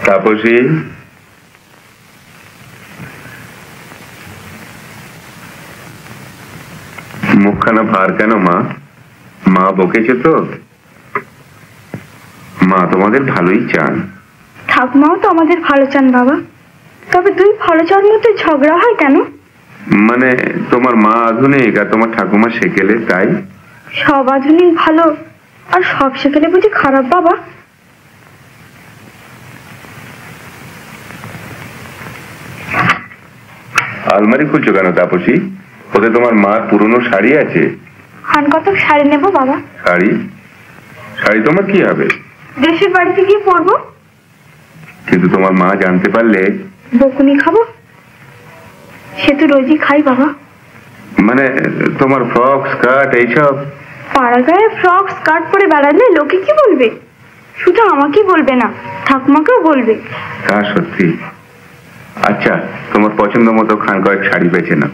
তাপসী, মুখখানা ভার কেন মা? মা বকেছে তো? মা তোমাদের ভালোই চান। ঠাকুমাও তো আমাদের ভালো চান বাবা, তবে দুই ভালো চান মধ্যে ঝগড়া হয় কেন? মানে তোমার মা আধুনিক আর তোমার ঠাকুমা সেকেলে, তাই? সব আধুনিক ভালো আর সব সেকেলে বুঝি খারাপ বাবা? আলমারি খুলছো কেন তাপসী? ওতে তোমার মার পুরনো শাড়ি আছে। খান কত শাড়ি নেব বাবা? শাড়ি? শাড়ি তোমার কি হবে? দেশের বাড়িতে গিয়ে পরবো। কিন্তু তোমার মা জানতে পারলে? বকুনি খাবো, সে তো রোজই খাই বাবা। মানে তোমার ফ্রক স্কার্ট এইসব? পাড়া গায়ে ফ্রক স্কার্ট পরে বেড়ালে লোকে কি বলবে? শুধু আমাকেই বলবে না, ঠাকুমাকেও বলবে। তা সত্যি। আচ্ছা, তোমার পছন্দ মতো খান কয়েক শাড়ি বেছে নাও।